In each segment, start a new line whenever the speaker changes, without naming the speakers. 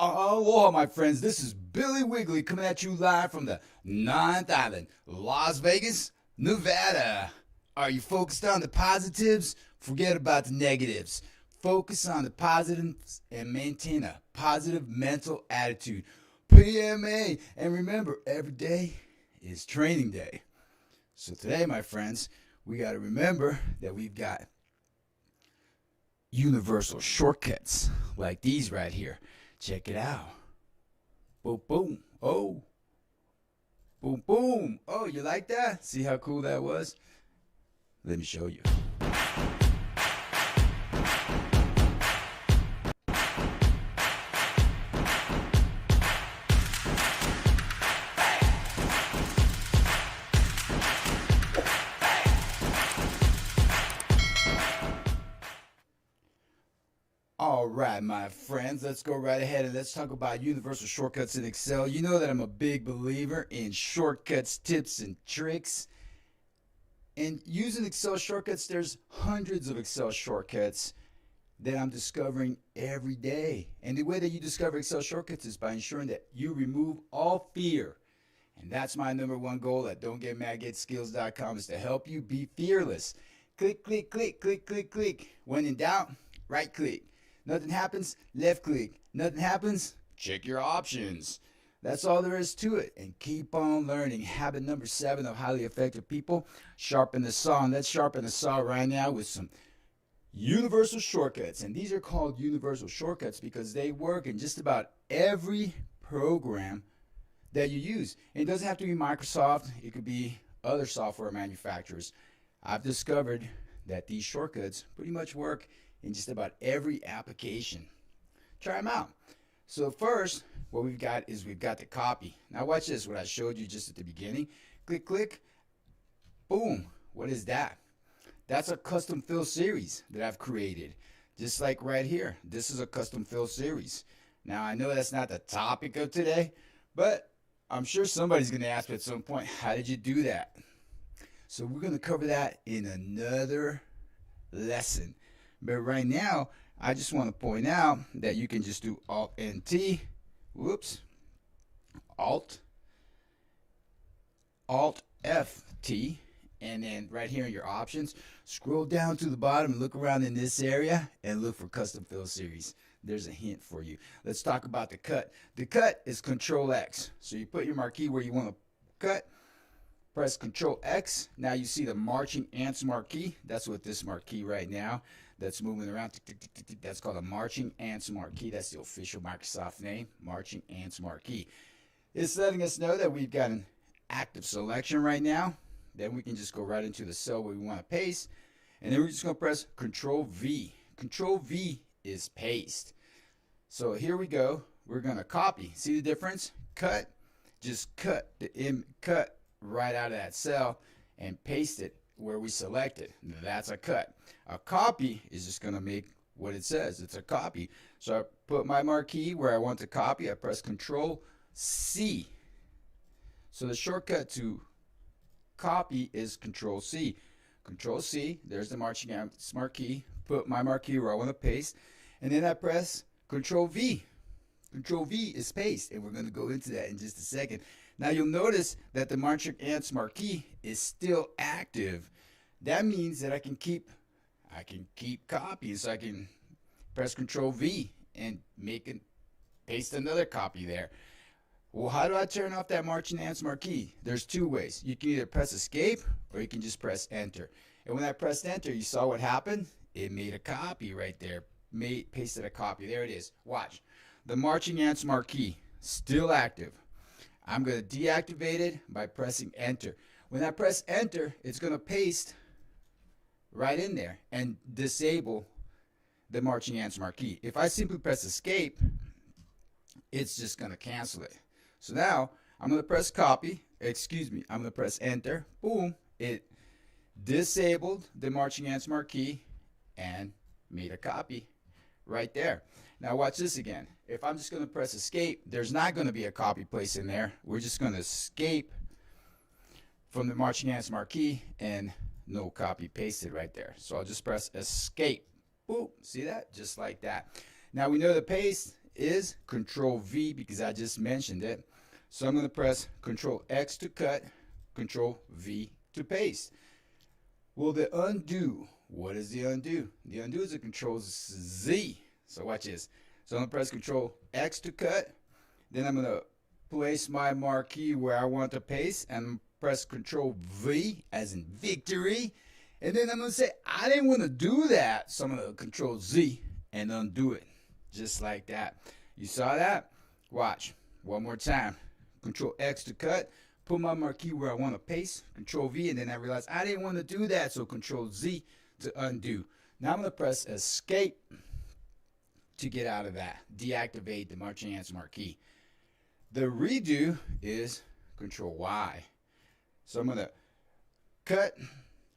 Aloha, my friends. This is Billy Wigley coming at you live from the Ninth Island, Las Vegas, Nevada. Are you focused on the positives? Forget about the negatives. Focus on the positives and maintain a positive mental attitude. PMA. And remember, every day is training day. So today, my friends, we got to remember that we've got universal shortcuts like these right here. Check it out. Boom, boom. Oh. Boom, boom. Oh, you like that? See how cool that was? Let me show you. All right, my friends, let's go right ahead and let's talk about universal shortcuts in Excel. You know that I'm a big believer in shortcuts, tips, and tricks. And using Excel shortcuts, there's hundreds of Excel shortcuts that I'm discovering every day. And the way that you discover Excel shortcuts is by ensuring that you remove all fear. And that's my number one goal at don'tgetmadgetskills.com is to help you be fearless. Click, click, click, click, click, click. When in doubt, right click. Nothing happens, left click. Nothing happens, check your options. That's all there is to it. And keep on learning. Habit number 7 of highly effective people, sharpen the saw. And let's sharpen the saw right now with some universal shortcuts. And these are called universal shortcuts because they work in just about every program that you use. And it doesn't have to be Microsoft. It could be other software manufacturers. I've discovered that these shortcuts pretty much work in just about every application. Try them out. So first, what we've got is we've got the copy. Now watch this, what I showed you just at the beginning. Click, click, boom. What is that? That's a custom fill series that I've created. Just like right here. This is a custom fill series. Now I know that's not the topic of today, but I'm sure somebody's going to ask me at some point, how did you do that? So we're going to cover that in another lesson. But right now, I just want to point out that you can just do Alt-N-T, Alt-F-T, and then right here in your options, scroll down to the bottom and look around in this area and look for custom fill series. There's a hint for you. Let's talk about the cut. The cut is Control-X. So you put your marquee where you want to cut, press Control-X. Now you see the marching ants marquee. That's what this marquee right now that's moving around. That's called a marching ants marquee. That's the official Microsoft name, marching ants marquee. It's letting us know that we've got an active selection right now. Then we can just go right into the cell where we want to paste. And then we're just going to press Control-V. Control-V is paste. So here we go. We're going to copy. See the difference? Cut. Just cut cut right out of that cell and paste it where we selected. That's a cut. A copy is just going to make what it says. It's a copy. So I put my marquee where I want to copy. I press Control-C. So the shortcut to copy is Control-C. Control-C, there's the marching ants marquee. Put my marquee where I want to paste. And then I press Control-V. Control-V is paste. And we're going to go into that in just a second. Now you'll notice that the marching ants marquee is still active. That means that I can keep copying. So I can press Control-V and paste another copy there. Well, how do I turn off that marching ants marquee? There's two ways. You can either press Escape or you can just press Enter. And when I pressed Enter, you saw what happened? It made a copy right there. Pasted a copy. There it is. Watch. The marching ants marquee still active. I'm going to deactivate it by pressing Enter. When I press Enter, it's going to paste right in there and disable the marching ants marquee. If I simply press Escape, it's just going to cancel it. So now I'm going to press Copy. I'm going to press Enter. Boom. It disabled the marching ants marquee and made a copy right there. Now watch this again. If I'm just going to press Escape, there's not going to be a copy placed in there. We're just going to escape from the marching ants marquee and no copy pasted right there. So I'll just press Escape. Boop. See that? Just like that. Now we know the paste is Control V because I just mentioned it. So I'm going to press Control X to cut, Control V to paste. Well, the undo, what is the undo? The undo is a Control Z. So watch this. So I'm going to press Control X to cut. Then I'm going to place my marquee where I want to paste and press Control V as in victory. And then I'm going to say, I didn't want to do that. So I'm going to Control Z and undo it. Just like that. You saw that? Watch. One more time. Control X to cut. Put my marquee where I want to paste. Control V. And then I realized I didn't want to do that. So Control Z to undo. Now I'm going to press Escape to get out of that. Deactivate the marching ants marquee. The redo is Control Y. So I'm going to cut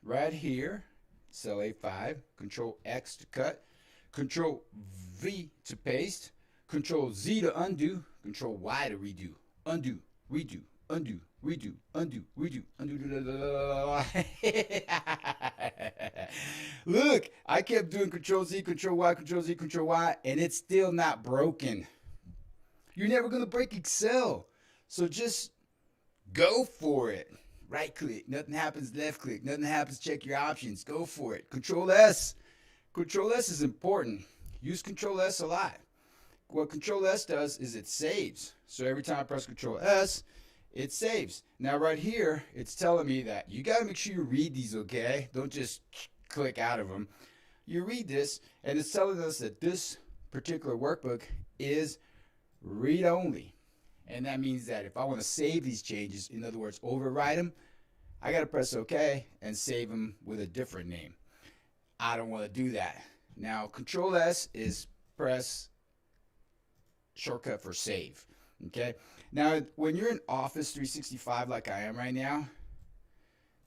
right here. Cell A5. Control X to cut. Control V to paste. Control Z to undo. Control Y to redo. Undo, redo, undo, redo, undo, redo, undo. Look, I kept doing Control Z, Control Y, Control Z, Control Y, and it's still not broken. You're never going to break Excel. So just go for it. Right click. Nothing happens. Left click. Nothing happens. Check your options. Go for it. Control S. Control S is important. Use Control S a lot. What Control S does is it saves. So every time I press Control S, it saves. Now right here, it's telling me that you got to make sure you read these, okay? Don't just click out of them. You read this, and it's telling us that this particular workbook is read-only. And that means that if I want to save these changes, in other words, override them, I got to press OK and save them with a different name. I don't want to do that. Now, Control S is press shortcut for save. Okay. Now, when you're in Office 365 like I am right now,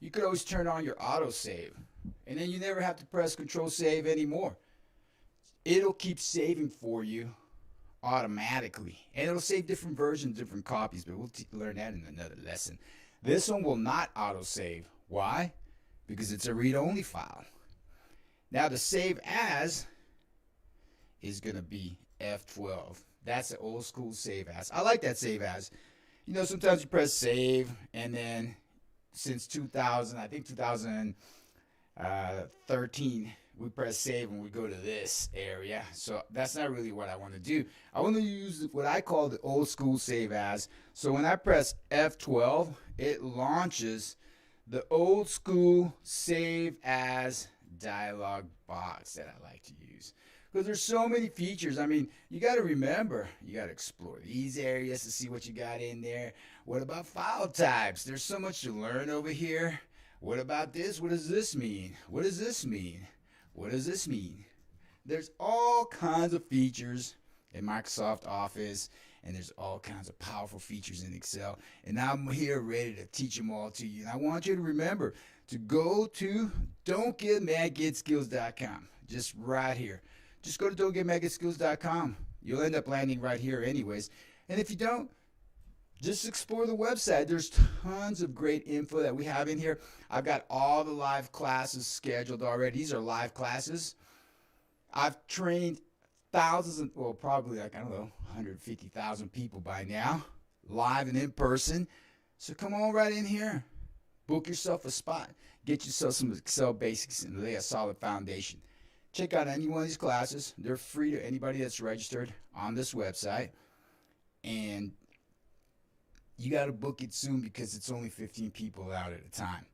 you could always turn on your auto save, and then you never have to press Control Save anymore. It'll keep saving for you automatically, and it'll save different versions, different copies, but we'll learn that in another lesson. This one will not auto save. Why? Because it's a read-only file. Now the save as is going to be F12. That's an old school save as. I like that save as. You know, sometimes you press save, and then since 2000, I think 2013, we press save and we go to this area. So that's not really what I want to do. I want to use what I call the old school save as. So when I press F12, it launches the old school save as dialog box that I like to use. Because there's so many features. I mean, you got to remember, you got to explore these areas to see what you got in there. What about file types? There's so much to learn over here. What about this? What does this mean? What does this mean? What does this mean? There's all kinds of features in Microsoft Office, and there's all kinds of powerful features in Excel. And I'm here ready to teach them all to you. And I want you to remember to go to don'tgetmadgetskills.com. Just right here. Just go to don'tgetmadgetskills.com. You'll end up landing right here anyways. And if you don't, just explore the website. There's tons of great info that we have in here. I've got all the live classes scheduled already. These are live classes. I've trained thousands, well, probably like, I don't know, 150,000 people by now, live and in person. So come on right in here. Book yourself a spot. Get yourself some Excel basics and lay a solid foundation. Check out any one of these classes. They're free to anybody that's registered on this website. And you got to book it soon because it's only 15 people out at a time.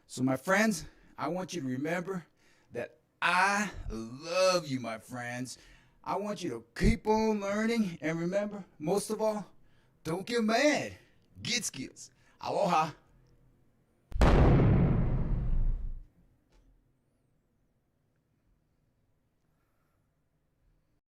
So my friends, I want you to remember that I love you, my friends. I want you to keep on learning. And remember, most of all, don't get mad. Get skills. Aloha.